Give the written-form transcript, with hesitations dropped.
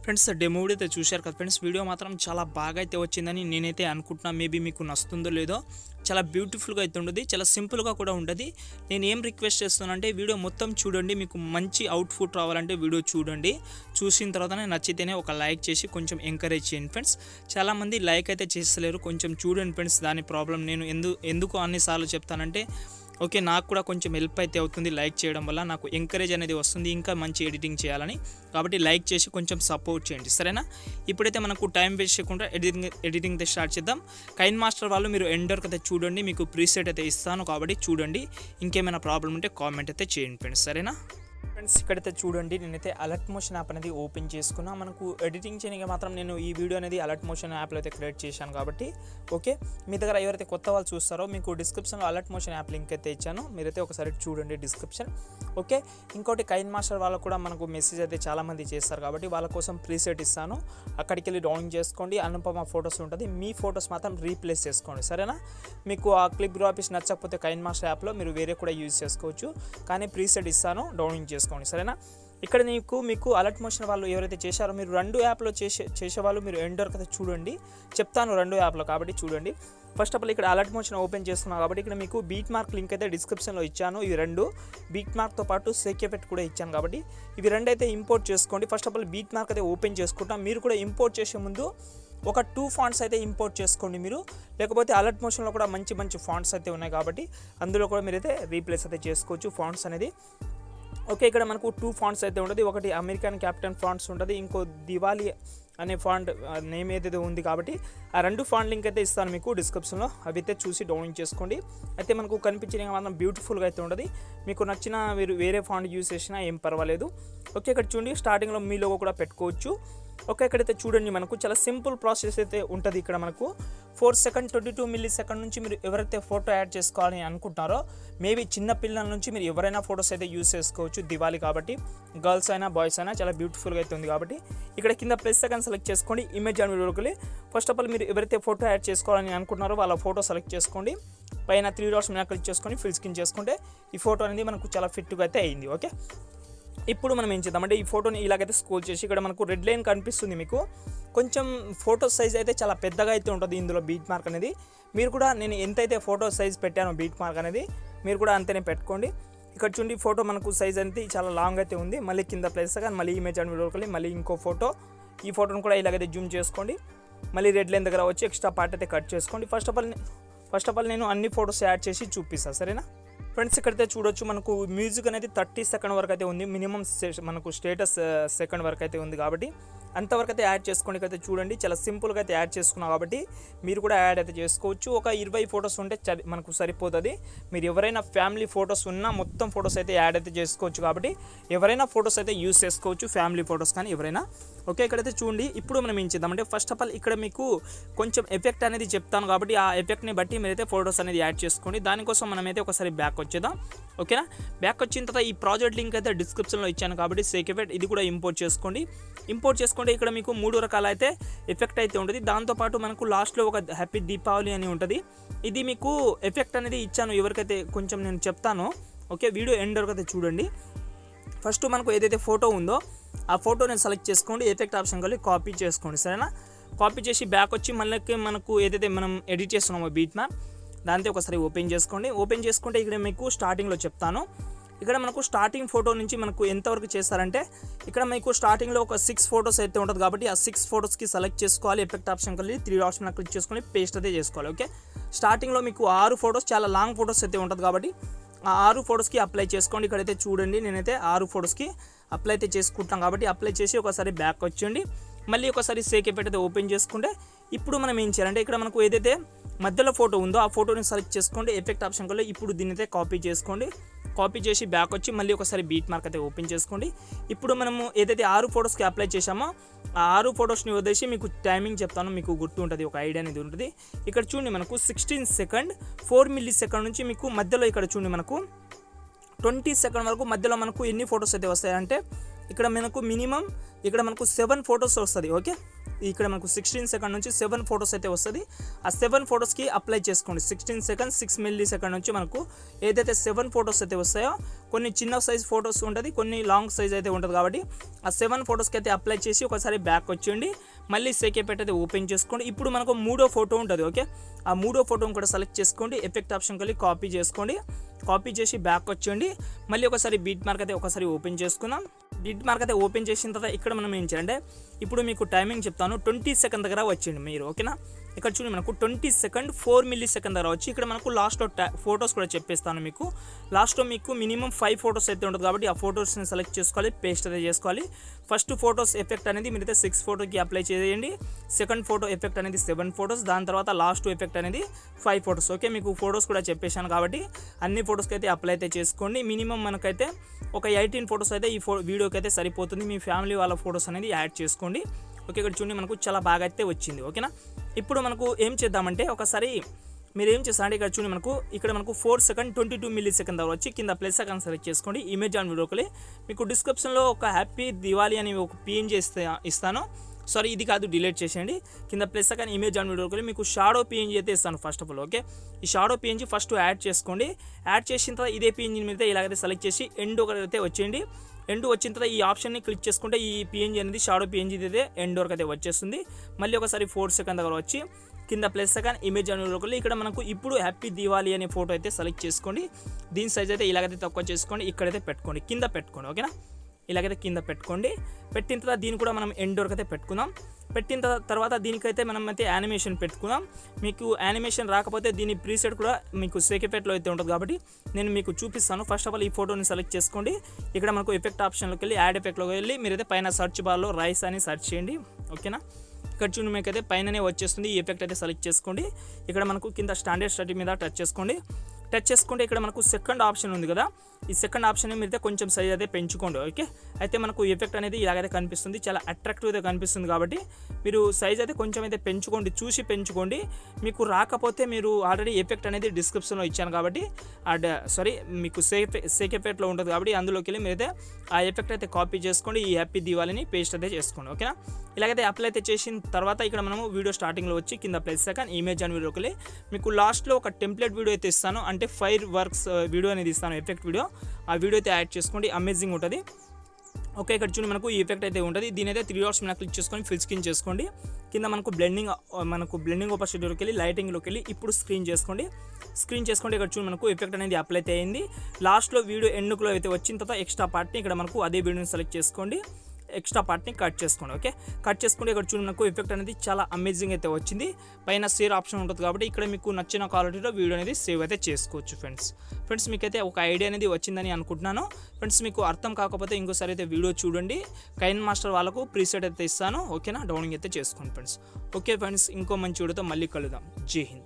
Friends demo video అయితే చూశారు కదా ఫ్రెండ్స్. వీడియో మాత్రం చాలా బాగా అయితే వచ్చిందని నేనైతే అనుకుంటున్నా. మేబీ మీకు నచ్చుతుందో లేదో. చాలా బ్యూటిఫుల్గా అయితే ఉండదు, చాలా సింపుల్గా కూడా ఉంటుంది. నేను ఏం రిక్వెస్ట్ చేస్తున్నానంటే వీడియో మొత్తం చూడండి. మీకు మంచి అవుట్పుట్ రావాలంటే వీడియో చూడండి. చూసిన తర్వాతనే నచ్చితేనే ఒక లైక్ చేసి కొంచెం ఎంకరేజ్ చేయండి ఫ్రెండ్స్. చాలామంది లైక్ అయితే చేస్తలేరు, కొంచెం చూడండి ఫ్రెండ్స్. దాని ప్రాబ్లం నేను ఎందుకు అన్నిసార్లు చెప్తానంటే ఓకే, నాకు కూడా కొంచెం హెల్ప్ అయితే అవుతుంది లైక్ చేయడం వల్ల. నాకు ఎంకరేజ్ అనేది వస్తుంది ఇంకా మంచి ఎడిటింగ్ చేయాలని. కాబట్టి లైక్ చేసి కొంచెం సపోర్ట్ చేయండి, సరేనా? ఇప్పుడైతే మనకు టైం వేస్ట్ చేయకుండా ఎడిటింగ్ అయితే స్టార్ట్ చేద్దాం. కైన్మాస్టర్ వాళ్ళు మీరు ఎండ్ వరకు అయితే చూడండి, మీకు ప్రీసెట్ అయితే ఇస్తాను కాబట్టి చూడండి. ఇంకేమైనా ప్రాబ్లం ఉంటే కామెంట్ అయితే చేయండి ఫ్రెండ్స్, సరేనా? ఫ్రెండ్స్ ఇక్కడైతే చూడండి, నేనైతే అలర్ట్ మోషన్ యాప్ అనేది ఓపెన్ చేసుకున్నా. మనకు ఎడిటింగ్ చేయడానికి మాత్రం నేను ఈ వీడియో అనేది అలర్ట్ మోషన్ యాప్లో అయితే క్రియేట్ చేశాను కాబట్టి ఓకే. మీ దగ్గర ఎవరైతే కొత్త వాళ్ళు చూస్తారో మీకు డిస్క్రిప్షన్లో అలర్ట్ మోషన్ యాప్ లింక్ అయితే ఇచ్చాను, మీరైతే ఒకసారి చూడండి డిస్క్రిప్షన్, ఓకే. ఇంకోటి కైన్మాస్టర్ వాళ్ళకు కూడా మనకు మెసేజ్ అయితే చాలామంది చేస్తారు కాబట్టి వాళ్ళ కోసం ప్రీసెట్ ఇస్తాను. అక్కడికి వెళ్ళి డౌన్లోడ్ చేసుకోండి. అనుపమ ఫొటోస్ ఉంటుంది, మీ ఫొటోస్ మాత్రం రీప్లేస్ చేసుకోండి, సరేనా? మీకు ఆ క్లిప్ గ్రాఫిక్స్ నచ్చకపోతే కైన్మాస్టర్ యాప్లో మీరు వేరే కూడా యూజ్ చేసుకోవచ్చు, కానీ ప్రీసెట్ ఇస్తాను, డౌన్లోడ్ చేసుకోండి, సరేనా? ఇక్కడ మీకు అలర్ట్ మోషన్ వాళ్ళు ఎవరైతే చేశారో మీరు రెండు యాప్లో చేసేవాళ్ళు మీరు ఎండ్ వరకు అయితే చూడండి. చెప్తాను రెండు యాప్లో కాబట్టి చూడండి. ఫస్ట్ ఆఫ్ ఆల్ ఇక్కడ అలర్ట్ మోషన్ ఓపెన్ చేస్తున్నాను కాబట్టి ఇక్కడ మీకు బీట్ మార్క్ లింక్ అయితే డిస్క్రిప్షన్లో ఇచ్చాను. ఇవి రెండు బీట్ మార్క్తో పాటు సేక్ ఎఫెక్ట్ కూడా ఇచ్చాను కాబట్టి ఇవి రెండు అయితే ఇంపోర్ట్ చేసుకోండి. First of all beat mark అయితే ఓపెన్ చేసుకుంటాం. మీరు కూడా ఇంపోర్ట్ చేసే ముందు ఒక 2 ఫాంట్స్ అయితే ఇంపోర్ట్ చేసుకోండి మీరు, లేకపోతే అలర్ట్ మోషన్లో కూడా మంచి ఫాంట్స్ అయితే ఉన్నాయి కాబట్టి అందులో కూడా మీరైతే రీప్లేస్ అయితే చేసుకోవచ్చు ఫాంట్స్ అనేది, ఓకే. ఇక్కడ మనకు 2 ఫాంట్స్ అయితే ఉంటుంది. ఒకటి అమెరికన్ క్యాపిటల్ ఫాంట్స్ ఉంటుంది, ఇంకో దివాళీ అనే ఫాంట్ నేమ్ ఏదైతే ఉంది కాబట్టి ఆ 2 ఫాంట్ లింక్ అయితే ఇస్తాను మీకు డిస్క్రిప్షన్లో. అవి అయితే చూసి డౌన్లోడ్ చేసుకోండి. అయితే మనకు కనిపించిన మాత్రం బ్యూటిఫుల్గా అయితే ఉంటుంది. మీకు నచ్చిన మీరు వేరే ఫాంట్ యూస్ చేసినా ఏం పర్వాలేదు, ఓకే. ఇక్కడ చూడండి స్టార్టింగ్లో మీ లోగో కూడా పెట్టుకోవచ్చు, ఓకే. ఇక్కడైతే చూడండి మనకు చాలా సింపుల్ ప్రాసెస్ అయితే ఉంటుంది. ఇక్కడ మనకు 4 సెకండ్ 22 మిల్లీ సెకండ్ నుంచి మీరు ఎవరైతే ఫోటో యాడ్ చేసుకోవాలని అనుకుంటున్నారో మేబీ చిన్న పిల్లల నుంచి మీరు ఎవరైనా ఫొటోస్ అయితే యూస్ చేసుకోవచ్చు. దివాళీ కాబట్టి గర్ల్స్ అయినా బాయ్స్ అయినా చాలా బ్యూటిఫుల్గా అయితే ఉంది కాబట్టి ఇక్కడ కింద ప్లస్ సెకండ్ సెలెక్ట్ చేసుకోండి. ఇమేజ్ అండ్ వీడియోకి ఫస్ట్ ఆఫ్ ఆల్ మీరు ఎవరైతే ఫోటో యాడ్ చేసుకోవాలని అనుకుంటున్నారో వాళ్ళ ఫోటో సెలెక్ట్ చేసుకోండి. పైన 3 డాట్స్ మీద క్లిక్ చేసుకొని ఫిల్ స్క్రీన్ చేసుకుంటే ఈ ఫోటో అనేది మనకు చాలా ఫిట్గా అయితే అయింది, ఓకే. ఇప్పుడు మనం ఏం చేద్దామంటే ఈ ఫోటోని ఇలాగైతే స్క్రోల్ చేసి ఇక్కడ మనకు రెడ్ లైన్ కనిపిస్తుంది మీకు. కొంచెం ఫోటో సైజ్ అయితే చాలా పెద్దగా అయితే ఉంటుంది ఇందులో బీట్ మార్క్ అనేది. మీరు కూడా నేను ఎంతైతే ఫోటో సైజ్ పెట్టానో బీట్ మార్క్ అనేది మీరు కూడా అంతనే పెట్టుకోండి. ఇక్కడ చూడండి ఫోటో మనకు సైజ్ అనేది చాలా లాంగ్ అయితే ఉంది. మళ్ళీ కింద ప్లేస్ కానీ మళ్ళీ ఇమేజ్ అండ్ వీడియోకి మళ్ళీ ఇంకో ఫోటో, ఈ ఫోటోని కూడా ఇలాగైతే జూమ్ చేసుకోండి. మళ్ళీ రెడ్ లైన్ దగ్గర వచ్చి ఎక్స్ట్రా పార్ట్ అయితే కట్ చేసుకోండి. ఫస్ట్ ఆఫ్ ఆల్ నేను అన్ని ఫోటోస్ యాడ్ చేసి చూపిస్తాను, సరేనా? ఫ్రెండ్స్ ఇక్కడైతే చూడొచ్చు మనకు మ్యూజిక్ అనేది 30 సెకండ్ వరకు అయితే ఉంది. మినిమం మనకు స్టేటస్ సెకండ్ వరకు అయితే ఉంది కాబట్టి అంతవరకు అయితే యాడ్ చేసుకోండి. ఇక్కడైతే చూడండి చాలా సింపుల్గా అయితే యాడ్ చేసుకున్నాం కాబట్టి మీరు కూడా యాడ్ అయితే చేసుకోవచ్చు. ఒక 20 ఫొటోస్ ఉంటే మనకు సరిపోతుంది. మీరు ఎవరైనా ఫ్యామిలీ ఫొటోస్ ఉన్నా మొత్తం ఫొటోస్ అయితే యాడ్ అయితే చేసుకోవచ్చు కాబట్టి ఎవరైనా ఫొటోస్ అయితే యూస్ చేసుకోవచ్చు, ఫ్యామిలీ ఫొటోస్ కానీ ఎవరైనా, ఓకే. ఇక్కడైతే చూడండి ఇప్పుడు మనం ఏం చేద్దామంటే ఫస్ట్ ఆఫ్ ఆల్ ఇక్కడ మీకు కొంచెం ఎఫెక్ట్ అనేది చెప్తాను కాబట్టి ఆ ఎఫెక్ట్ని బట్టి మీరైతే ఫొటోస్ అనేది యాడ్ చేసుకోండి. దానికోసం మనమైతే ఒకసారి బ్యాక్ వచ్చేద్దాం, ఓకేనా? బ్యాక్ వచ్చిన తర్వాత ఈ ప్రాజెక్ట్ లింక్ అయితే డిస్క్రిప్షన్లో ఇచ్చాను కాబట్టి సేక్ ఎఫెక్ట్ ఇది కూడా ఇంపోర్ట్ చేసుకోండి. ఇక్కడ మీకు 3 రకాల అయితే ఎఫెక్ట్ అయితే ఉంటుంది. దాంతోపాటు మనకు లాస్ట్లో ఒక హ్యాపీ దీపావళి అని ఉంటుంది. ఇది మీకు ఎఫెక్ట్ అనేది ఇచ్చాను ఎవరికైతే కొంచెం నేను చెప్తాను, ఓకే. వీడియో ఎండ్ వరకు అయితే చూడండి. ఫస్ట్ మనకు ఏదైతే ఫోటో ఉందో ఆ ఫోటోని సెలెక్ట్ చేసుకోండి. ఎఫెక్ట్ ఆప్షన్ కలిగి కాపీ చేసుకోండి, సరేనా? కాపీ చేసి బ్యాక్ వచ్చి మళ్ళీ మనకు ఏదైతే మనం ఎడిట్ చేస్తున్నామో బీట్ మ్యాప్ దాంతో ఒకసారి ఓపెన్ చేసుకోండి. ఓపెన్ చేసుకుంటే ఇక్కడ మీకు స్టార్టింగ్లో చెప్తాను. ఇక్కడ మనకు స్టార్టింగ్ ఫోటో నుంచి మనకు ఎంతవరకు చేస్తారంటే ఇక్కడ మీకు స్టార్టింగ్లో ఒక 6 ఫొటోస్ అయితే ఉంటుంది కాబట్టి ఆ 6 ఫొటోస్కి సెలెక్ట్ చేసుకోవాలి. ఎఫెక్ట్ ఆప్షన్ కలిగి 3 డాట్స్ మీద క్లిక్ చేసుకొని పేస్ట్ అయితే చేసుకోవాలి, ఓకే. స్టార్టింగ్లో మీకు 6 ఫొటోస్ చాలా లాంగ్ ఫొటోస్ అయితే ఉంటుంది కాబట్టి ఆ 6 ఫొటోస్కి అప్లై చేసుకోండి. ఇక్కడైతే చూడండి నేనైతే 6 ఫొటోస్కి అప్లై అయితే చేసుకుంటాం కాబట్టి అప్లై చేసి ఒకసారి బ్యాక్ వచ్చేయండి. మళ్ళీ ఒకసారి సేక్ ఎఫెక్ట్ అయితే ఓపెన్ చేసుకుంటే ఇప్పుడు మనం ఏం చేయాలంటే ఇక్కడ మనకు ఏదైతే మధ్యలో ఫోటో ఉందో ఆ ఫోటోని సెలెక్ట్ చేసుకోండి. ఎఫెక్ట్ ఆప్షన్ కల్లా ఇప్పుడు దీన్ని అయితే కాపీ చేసుకోండి. కాపీ చేసి బ్యాక్ వచ్చి మళ్ళీ ఒకసారి బీట్ మార్క్ అయితే ఓపెన్ చేసుకోండి. ఇప్పుడు మనము ఏదైతే 6 ఫొటోస్కి అప్లై చేసామో ఆ 6 ఫొటోస్ని వదిలేసి మీకు టైమింగ్ చెప్తాను, మీకు గుర్తు ఉంటుంది, ఒక ఐడియా అనేది ఉంటుంది. ఇక్కడ చూడండి మనకు 16 సెకండ్ 4 మిల్లీ సెకండ్ నుంచి మీకు మధ్యలో ఇక్కడ చూడండి మనకు 20 సెకండ్ వరకు మధ్యలో మనకు ఎన్ని ఫొటోస్ అయితే వస్తాయంటే ఇక్కడ మనకు మినిమం ఇక్కడ మనకు 7 ఫొటోస్ వస్తుంది, ఓకే. ఇక్కడ మనకు 16 సెకండ్ నుంచి 7 ఫొటోస్ అయితే వస్తుంది. ఆ 7 ఫొటోస్కి అప్లై చేసుకోండి. 16 సెకండ్ 6 మిల్లీ సెకండ్ నుంచి మనకు ఏదైతే 7 ఫొటోస్ అయితే వస్తాయో కొన్ని చిన్న సైజ్ ఫొటోస్ ఉంటుంది, కొన్ని లాంగ్ సైజ్ అయితే ఉంటుంది. కాబట్టి ఆ 7 ఫొటోస్కి అయితే అప్లై చేసి ఒకసారి బ్యాక్ వచ్చేయండి. మళ్ళీ సేకేపెట్ అయితే ఓపెన్ చేసుకోండి. ఇప్పుడు మనకు 3వ ఫోటో ఉంటుంది. ఓకే, ఆ 3వ ఫోటోని కూడా సెలెక్ట్ చేసుకోండి. ఎఫెక్ట్ ఆప్షన్కి వెళ్ళి కాపీ చేసుకోండి. కాపీ చేసి బ్యాక్ వచ్చేయండి. మళ్ళీ ఒకసారి బీట్ మార్క్ అయితే ఒకసారి ఓపెన్ చేసుకుందాం. బీట్ మార్క్ అయితే ఓపెన్ చేసిన తర్వాత ఇక్కడ మనం ఏం చేయాలంటే ఇప్పుడు మీకు టైమింగ్ చెప్తాను. 20 సెకండ్ దగ్గర వచ్చేయండి మీరు. ఓకేనా, ఇక్కడ చూడండి మనకు 20 సెకండ్ 4 మిల్లీ సెకండ్ దగ్గర వచ్చి ఇక్కడ మనకు లాస్ట్లో ఫొటోస్ కూడా చెప్పేస్తాను మీకు. లాస్ట్లో మీకు మినిమం 5 ఫొటోస్ అయితే ఉంటుంది. కాబట్టి ఆ ఫొటోస్ని సెలెక్ట్ చేసుకోవాలి, పేస్ట్ అయితే చేసుకోవాలి. ఫస్ట్ ఫొటోస్ ఎఫెక్ట్ అనేది మీరైతే 6 ఫోటోకి అప్లై చేయండి. సెకండ్ ఫోటో ఎఫెక్ట్ అనేది 7 ఫొటోస్, దాని తర్వాత లాస్ట్ ఎఫెక్ట్ అనేది 5 ఫొటోస్. ఓకే, మీకు ఫొటోస్ కూడా చెప్పేశాను కాబట్టి అన్ని ఫొటోస్కి అయితే అప్లై అయితే చేసుకోండి. మినిమం మనకైతే ఒక 18 ఫొటోస్ అయితే ఈ వీడియోకి అయితే సరిపోతుంది. మీ ఫ్యామిలీ వాళ్ళ ఫొటోస్ అనేది యాడ్ చేసుకోండి. ఓకే, ఇక్కడ చూడండి మనకు చాలా బాగా అయితే వచ్చింది. ఓకేనా, ఇప్పుడు మనకు ఏం చేద్దామంటే ఒకసారి మీరు ఏం చేస్తారంటే ఇక్కడ చూడండి మనకు 4 సెకండ్ 22 మిల్లీ సెకండ్ దగ్గర వచ్చి కింద ప్లస్ సెకండ్ సెలెక్ట్ చేసుకోండి. ఇమేజ్ ఆన్ వీడియోకి మీకు డిస్క్రిప్షన్లో ఒక హ్యాపీ దివాళీ అని ఒక పిఎన్జీ ఇస్తాను. సారీ, ఇది కాదు, డిలీట్ చేసేయండి. కింద ప్లస్ సెకండ్ ఇమేజ్ ఆన్ వీడియోకి మీకు షాడో పిఎన్జీ అయితే ఇస్తాను ఫస్ట్ ఆఫ్ ఆల్. ఓకే, ఈ షాడో పిఎన్జీ ఫస్ట్ యాడ్ చేసుకోండి. యాడ్ చేసిన తర్వాత ఇదే పిఎన్జీ మీద ఇలాగైతే సెలెక్ట్ చేసి ఎండ్ ఒకరైతే వచ్చేయండి. ఎండ్ వచ్చిన తర్వాత ఈ ఆప్షన్ని క్లిక్ చేసుకుంటే ఈ పిఎన్జీ అనేది షాడో పిఎన్జీ అయితే ఎండ్ వరకు అయితే వచ్చేస్తుంది. మళ్ళీ ఒకసారి 4 సెకండ్ దగ్గర వచ్చి కింద ప్లస్ సెకండ్ ఇమేజ్ ఆన్ వీడియోకి ఇక్కడ మనకు ఇప్పుడు హ్యాపీ దివాళీ అనే ఫోటో అయితే సెలెక్ట్ చేసుకోండి. దీని సైజ్ అయితే ఇలాగైతే తక్కువ చేసుకోండి, ఇక్కడైతే పెట్టుకోండి, కింద పెట్టుకోండి. ఓకేనా, ఇలాగైతే కింద పెట్టుకోండి. పెట్టిన తర్వాత దీన్ని కూడా మనం ఎండ్ వరకు అయితే పెట్టుకుందాం. పెట్టిన తర్వాత దీనికైతే మనం అయితే యానిమేషన్ పెట్టుకుందాం. మీకు యానిమేషన్ రాకపోతే దీని ప్రీసెట్ కూడా మీకు సేకేపెట్లో అయితే ఉంటుంది. కాబట్టి నేను మీకు చూపిస్తాను. ఫస్ట్ ఆఫ్ ఆల్ ఈ ఫోటోని సెలెక్ట్ చేసుకోండి. ఇక్కడ మనకు ఎఫెక్ట్ ఆప్షన్లోకి వెళ్ళి యాడ్ ఎఫెక్ట్లోకి వెళ్ళి మీరైతే పైన సర్చ్ బార్లో రైస్ అని సెర్చ్ చేయండి. ఓకేనా, ఇక్కడ చూడండి మీకు అయితే పైననే వచ్చేస్తుంది. ఈ ఎఫెక్ట్ అయితే సెలెక్ట్ చేసుకోండి. ఇక్కడ మనకు కింద స్టాండర్డ్ స్టడీ మీద టచ్ చేసుకోండి. టచ్ చేసుకుంటే ఇక్కడ మనకు సెకండ్ ఆప్షన్ ఉంది కదా, ఈ సెకండ్ ఆప్షన్ మీరైతే కొంచెం సైజ్ అయితే పెంచుకోండి. ఓకే, అయితే మనకు ఎఫెక్ట్ అనేది ఇలాగైతే కనిపిస్తుంది, చాలా అట్రాక్టివ్ అయితే కనిపిస్తుంది. కాబట్టి మీరు సైజ్ అయితే కొంచెం అయితే పెంచుకోండి, చూసి పెంచుకోండి. మీకు రాకపోతే మీరు ఆల్రెడీ ఎఫెక్ట్ అనేది డిస్క్రిప్షన్లో ఇచ్చాను కాబట్టి మీకు సేక్ ఎఫెక్ట్లో ఉంటుంది కాబట్టి అందులోకి వెళ్ళి మీరైతే ఆ ఎఫెక్ట్ అయితే కాపీ చేసుకోండి. ఈ హ్యాపీ దివాళీని పేస్ట్ అయితే చేసుకోండి. ఓకేనా, ఇలాగైతే అప్లై అయితే చేసిన తర్వాత ఇక్కడ మనము వీడియో స్టార్టింగ్లో వచ్చి కింద ప్లస్ సెకండ్ ఇమేజ్ అని వీడియోకి వెళ్ళి మీకు లాస్ట్లో ఒక టెంప్లెట్ వీడియో అయితే ఇస్తాను, అంటే ఫైర్ వర్క్స్ వీడియో అనేది ఇస్తాను, ఎఫెక్ట్ వీడియో. ఆ వీడియో అయితే యాడ్ చేసుకోండి, అమేజింగ్ ఉంటుంది. ఓకే, ఇక్కడ చూడండి మనకు ఈ ఎఫెక్ట్ అయితే ఉంటుంది. దీని అయితే 3 డాట్స్ మీద క్లిక్ చేసుకొని ఫుల్ స్క్రీన్ చేసుకోండి. కింద మనకు బ్లెండింగ్ ఆపర్చునిటీలోకి వెళ్ళి లైటింగ్లోకి వెళ్ళి ఇప్పుడు స్క్రీన్ చేసుకోండి. ఇక్కడ చూడండి మనకు ఎఫెక్ట్ అనేది అప్లై అయితే అయింది. లాస్ట్లో వీడియో ఎండ్లో అయితే వచ్చిన తర్వాత ఎక్స్ట్రా పార్ట్ని ఇక్కడ మనకు అదే వీడియోని సెలెక్ట్ చేసుకోండి. ఎక్స్ట్రా పార్ట్ని కట్ చేసుకోండి. ఓకే, కట్ చేసుకుంటే ఇక్కడ చూడండి మనకు ఎఫెక్ట్ అనేది చాలా అమేజింగ్ అయితే వచ్చింది. పైన షేర్ ఆప్షన్ ఉంటుంది కాబట్టి ఇక్కడ మీకు నచ్చిన క్వాలిటీలో వీడియో అనేది సేవ్ అయితే చేసుకోవచ్చు. ఫ్రెండ్స్ మీకైతే ఒక ఐడియా అనేది వచ్చిందని అనుకుంటున్నాను. ఫ్రెండ్స్ మీకు అర్థం కాకపోతే ఇంకోసారి అయితే వీడియో చూడండి. కైన్మాస్టర్ వాళ్ళకు ప్రీసెట్ అయితే ఇస్తాను. ఓకేనా, డౌన్లోడ్ అయితే చేసుకోండి ఫ్రెండ్స్. ఓకే ఫ్రెండ్స్, ఇంకో మంచి వీడియోతో మళ్ళీ కలుద్దాం. జై హింద్.